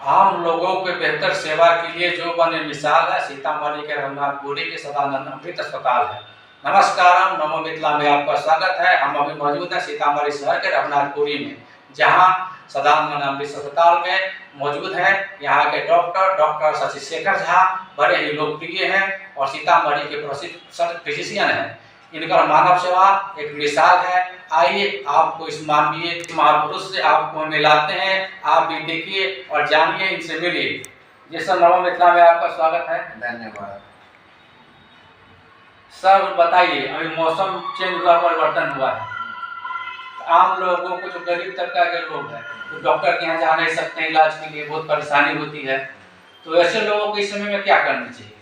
आम लोगों के बेहतर सेवा के लिए जो बने मिसाल है सीतामढ़ी के रघुनाथपुरी के सदानंद अमृत अस्पताल है। नमस्कार, नमो मिथिला में आपका स्वागत है। हम अभी मौजूद हैं सीतामढ़ी शहर के रघुनाथपुरी में, जहां सदानंद अमृत अस्पताल में मौजूद है। यहाँ के डॉक्टर शशि शेखर झा बड़े ही लोकप्रिय हैं और सीतामढ़ी के प्रसिद्ध फिजिशियन हैं। इनका मानव सेवा एक मिसाल है। आइए आपको इस मानवीय महापुरुष से आपको मिलाते हैं, आप भी देखिए और जानिए, इनसे मिलिए। जी सर, नमो मिथिला में आपका स्वागत है। धन्यवाद सर, बताइए, अभी मौसम चेंज हुआ, परिवर्तन हुआ है, आम लोगों को, जो गरीब तबका के लोग हैं, तो डॉक्टर के यहाँ जा नहीं सकते, इलाज के लिए बहुत परेशानी होती है, तो ऐसे लोगों को इस समय में क्या करना चाहिए?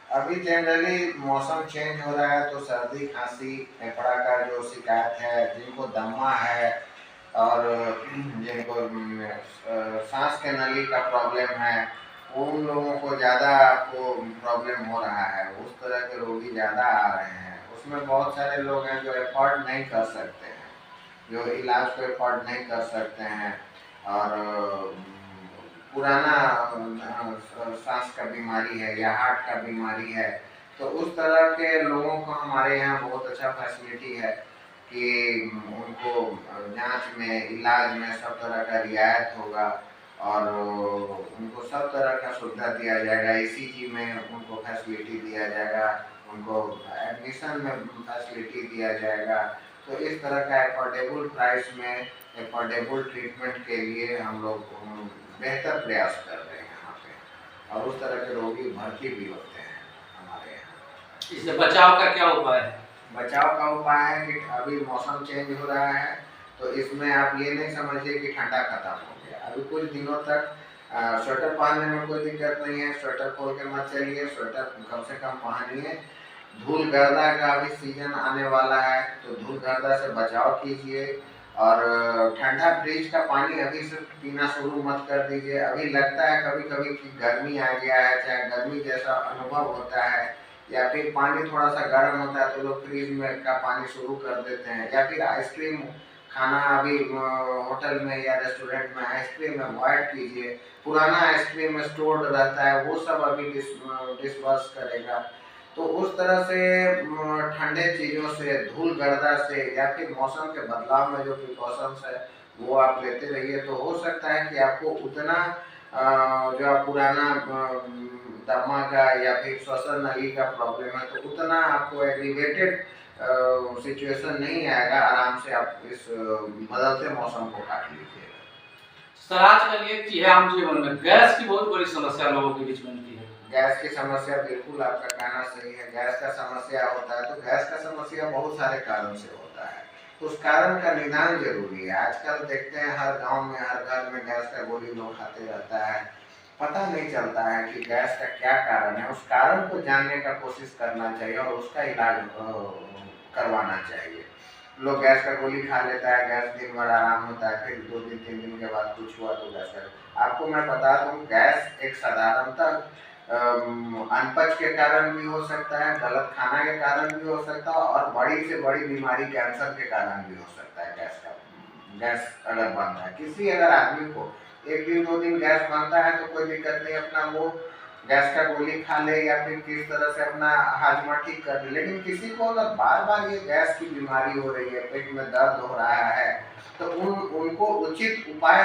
अभी जनरली मौसम चेंज हो रहा है तो सर्दी खांसी फेफड़ा का जो शिकायत है, जिनको दमा है और जिनको सांस के नली का प्रॉब्लम है, उन लोगों को ज़्यादा आपको प्रॉब्लम हो रहा है। उस तरह के रोगी ज़्यादा आ रहे हैं। उसमें बहुत सारे लोग हैं जो एफोर्ड नहीं कर सकते हैं, जो इलाज को एफोर्ड नहीं कर सकते हैं, और पुराना सांस का बीमारी है या हार्ट का बीमारी है, तो उस तरह के लोगों को हमारे यहाँ बहुत अच्छा फैसिलिटी है कि उनको जांच में, इलाज में सब तरह का रियायत होगा और उनको सब तरह का सुविधा दिया जाएगा। ईसीजी में उनको फैसिलिटी दिया जाएगा, उनको एडमिशन में फैसिलिटी दिया जाएगा। तो इस तरह का एफोर्डेबल प्राइस में एफोर्डेबल ट्रीटमेंट के लिए हम लोग बेहतर प्रयास कर रहे हैं यहाँ पे, और उस तरह के रोगी भर्ती भी होते हैं हमारे यहाँ। इससे बचाव का क्या उपाय है? बचाव का उपाय है कि अभी मौसम चेंज हो रहा है, तो इसमें आप ये नहीं समझिए कि ठंडा खत्म हो गया। अभी कुछ दिनों तक स्वेटर पहनने में कोई दिक्कत नहीं है, स्वेटर खोल के मत चलिए, स्वेटर कम से कम पहनिए। धूल गर्दा का अभी सीजन आने वाला है, तो धूल गर्दा से बचाव कीजिए, और ठंडा फ्रिज का पानी अभी से पीना शुरू मत कर दीजिए। अभी लगता है कभी कभी कि गर्मी आ गया है, चाहे गर्मी जैसा अनुभव होता है, या फिर पानी थोड़ा सा गर्म होता है तो लोग फ्रिज में का पानी शुरू कर देते हैं, या फिर आइसक्रीम खाना अभी होटल में या रेस्टोरेंट में आइसक्रीम अवॉइड कीजिए। पुराना आइसक्रीम स्टोर्ड रहता है, वो सब अभी डिस्पर्स करेगा। तो उस तरह से ठंडे चीज़ों से, धूल गर्दा से, या फिर मौसम के बदलाव में जो प्रिकॉशंस है वो आप लेते रहिए। तो हो सकता है कि आपको उतना जो आप पुराना दमा का या फिर श्वसन नली का प्रॉब्लम है, तो उतना आपको एग्रीवेटेड सिचुएशन नहीं आएगा। आराम से आप इस बदलते मौसम को काट लीजिएगा। सर, आजकल एक चीज है आम जीवन में, गैस की बहुत बड़ी समस्या लोगों के बीच बनती है। गैस की समस्या, बिल्कुल आपका कहना सही है। गैस का समस्या होता है तो गैस का समस्या बहुत सारे कारण से होता है, उस कारण का निदान जरूरी है। आजकल देखते हैं हर गांव में, हर घर में गैस का गोली लोग खाते रहता है। पता नहीं चलता है कि गैस का क्या कारण है। उस कारण को जानने का कोशिश करना चाहिए और उसका इलाज करवाना चाहिए। लोग गैस का गोली खा लेता है, गैस दिन भर आराम होता है, फिर 2 दिन 3 दिन के बाद कुछ हुआ तो गैस का। आपको मैं बता दूं, गैस एक साधारणतः अनपच के कारण भी हो सकता है, गलत खाना के कारण भी हो सकता है, और बड़ी से बड़ी बीमारी कैंसर के कारण भी हो सकता है। गैस अगर बनता है, किसी अगर आदमी को 1 दिन 2 दिन गैस बनता है तो कोई दिक्कत नहीं, अपना वो गैस का गोली खा ले या फिर किस तरह से अपना हाजमा ठीक कर ले। लेकिन किसी को अगर बार बार ये गैस की बीमारी हो रही है, पेट में दर्द हो रहा है, तो उनको उचित उपाय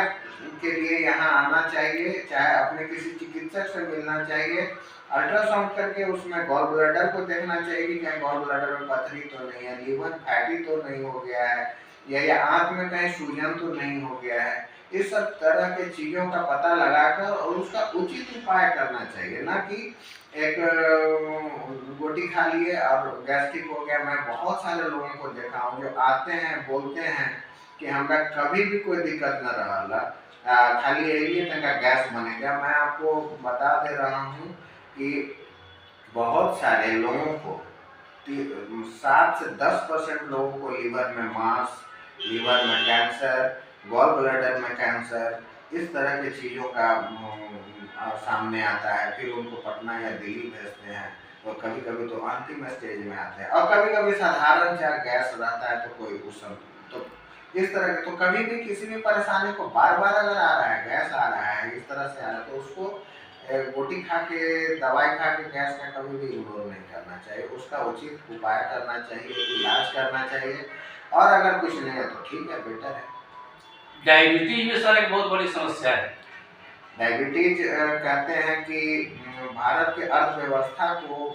के लिए यहाँ आना चाहिए, चाहे अपने किसी चिकित्सक से मिलना चाहिए। अल्ट्रासाउंड करके उसमें गॉल ब्लैडर को देखना चाहिए कि कहीं गॉल ब्लैडर में पथरी तो नहीं है, लीवर फैटी तो नहीं हो गया है, या आंख में कहीं सूजन तो नहीं हो गया है। इस सब तरह के चीज़ों का पता लगाकर और उसका उचित उपाय करना चाहिए, ना कि एक गोटी खा लिए और गैस्ट्रिक हो गया। मैं बहुत सारे लोगों को देखा हूँ जो आते हैं, बोलते हैं कि हमरा कभी भी कोई दिक्कत न रहा, खाली यही तक गैस बने गया। मैं आपको बता दे रहा हूँ कि बहुत सारे लोगों को 7 से 10% लोगों को लीवर में मांस, लीवर में कैंसर, गॉल ब्लैडर में कैंसर, इस तरह की चीज़ों का सामने आता है। फिर उनको पटना या दिल्ली भेजते हैं, और कभी कभी तो अंतिम स्टेज में आते हैं, और कभी कभी साधारण चाहे गैस रहता है तो कोई उस तो इस तरह के। तो कभी भी किसी भी परेशानी को बार बार अगर आ रहा है, गैस आ रहा है, इस तरह तरह से आ रहा है, तो उसको गोटी खा के, दवाई खा के गैस का कभी भी इग्नोर नहीं करना चाहिए। उसका उचित उपाय करना चाहिए, इलाज करना चाहिए, और अगर कुछ नहीं है तो ठीक है, बेटर है। डायबिटीज में सर एक बहुत बड़ी समस्या है। डायबिटीज कहते हैं कि भारत के अर्थव्यवस्था को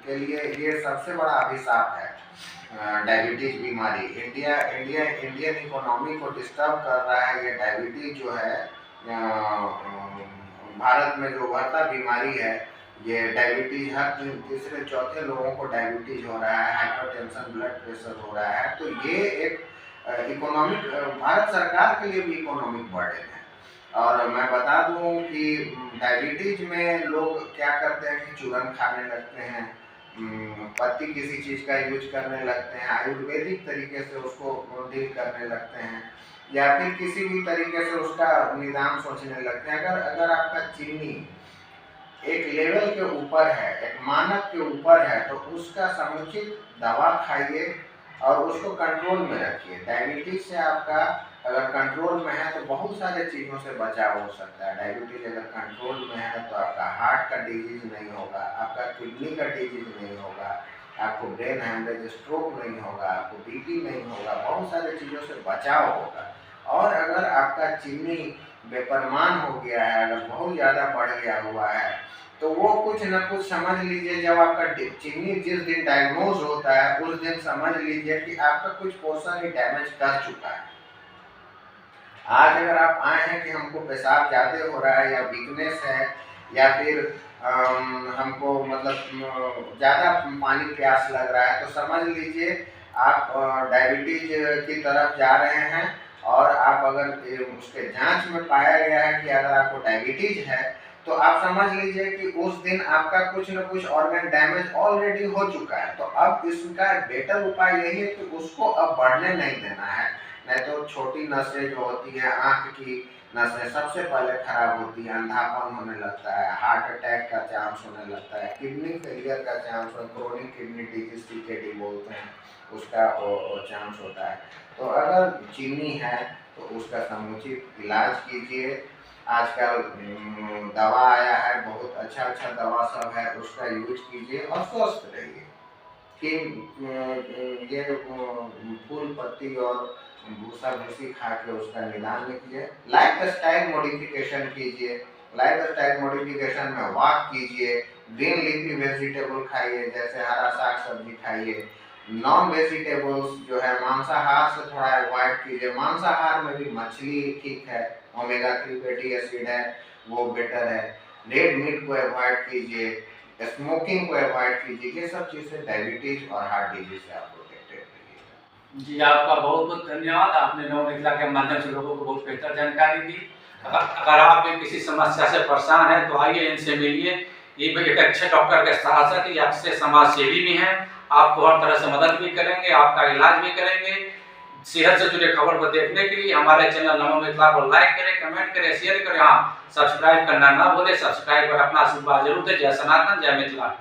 के लिए ये सबसे बड़ा अभिशाप है। डायबिटीज बीमारी इंडियन इकोनॉमी को डिस्टर्ब कर रहा है। ये डायबिटीज जो है भारत में जो उभरता बीमारी है, ये डायबिटीज हर तीसरे चौथे लोगों को डायबिटीज हो रहा है, हाइपरटेंशन, ब्लड प्रेशर हो रहा है। तो ये एक इकोनॉमिक, भारत सरकार के लिए भी इकोनॉमिक बर्डन है। और मैं बता दूं कि डायबिटीज में लोग क्या करते हैं कि चूरन खाने लगते हैं, पत्ती किसी चीज़ का यूज करने लगते हैं, आयुर्वेदिक तरीके से उसको डील करने लगते हैं, या फिर किसी भी तरीके से उसका निदान सोचने लगते हैं। अगर आपका चीनी एक लेवल के ऊपर है, एक मानक के ऊपर है, तो उसका समुचित दवा खाइए और उसको कंट्रोल में रखिए। डायबिटीज से आपका अगर कंट्रोल में है तो बहुत सारे चीज़ों से बचाव हो सकता है। डायबिटीज अगर कंट्रोल में है तो आपका हार्ट का डिजीज नहीं होगा, आपका किडनी का डिजीज नहीं होगा, आपको ब्रेन हेमरेज, स्ट्रोक नहीं होगा, आपको बीपी नहीं होगा, बहुत सारे चीज़ों से बचाव होगा। और अगर आपका चीनी बेपरमान हो गया है, अगर बहुत ज़्यादा बढ़ गया हुआ है, तो वो कुछ न कुछ समझ लीजिए, जब आपका चीनी जिस दिन डायग्नोज होता है उस दिन समझ लीजिए कि आपका कुछ पोर्शन ही डैमेज कर चुका है। आज अगर आप आए हैं कि हमको पेशाब ज़्यादा हो रहा है, या वीकनेस है, या फिर हमको मतलब ज़्यादा पानी प्यास लग रहा है, तो समझ लीजिए आप डायबिटीज की तरफ जा रहे हैं। और आप अगर उसके जांच में पाया गया है कि अगर आपको डायबिटीज है, तो आप समझ लीजिए कि उस दिन आपका कुछ न कुछ ऑर्गन डैमेज ऑलरेडी हो चुका है। तो अब इसका बेटर उपाय यही है कि उसको अब बढ़ने नहीं देना है। नहीं तो छोटी नसें जो होती हैं, आँख की नसें सबसे पहले खराब होती है, अंधापन होने लगता है, हार्ट अटैक का चांस होने लगता है, किडनी फेलियर का chance, chronic kidney disease CKD बोलते हैं, उसका चांस होता है। तो अगर चीनी है तो उसका समुचित इलाज कीजिए। आजकल दवा आया है, बहुत अच्छा दवा सब है, उसका यूज कीजिए और स्वस्थ रहिए। कि ये फूल पत्ती और भूसा भूसी खा के उसका निदान कीजिए। लाइफ स्टाइल मॉडिफिकेशन कीजिए। लाइफ स्टाइल मॉडिफिकेशन में वॉक कीजिए, ग्रीन लीफी वेजिटेबल खाइए, जैसे हरा साग सब्जी खाइए। नॉन वेजिटेबल्स जो है मांसाहार से थोड़ा अवॉइड कीजिए। मांसाहार में भी मछली ठीक है, ओमेगा 3 फैटी एसिड है, वो बेटर है। रेड मीट को अवॉइड कीजिए, स्मोकिंग को अवॉइड कीजिए। ये सब चीज़ से डायबिटीज और हार्ट डिजीज से आप प्रोटेक्टेड रहिए। जी, आपका बहुत बहुत धन्यवाद। आपने नव मिथिला के माध्यम से लोगों को बहुत बेहतर जानकारी दी। अगर आप किसी समस्या से परेशान हैं तो आइए, इनसे मिलिए। ये एक अच्छे डॉक्टर के साथ साथ ये अच्छे समाज सेवी भी हैं, आपको हर तरह से मदद भी करेंगे, आपका इलाज भी करेंगे। सेहत से जुड़े खबर को देखने के लिए हमारे चैनल नमो मिथिला को लाइक करें, कमेंट करें, शेयर करें। हाँ, सब्सक्राइब करना ना भूलें। सब्सक्राइब कर अपना आशीर्वाद जरूर दें। जय सनातन, जय मिथिला।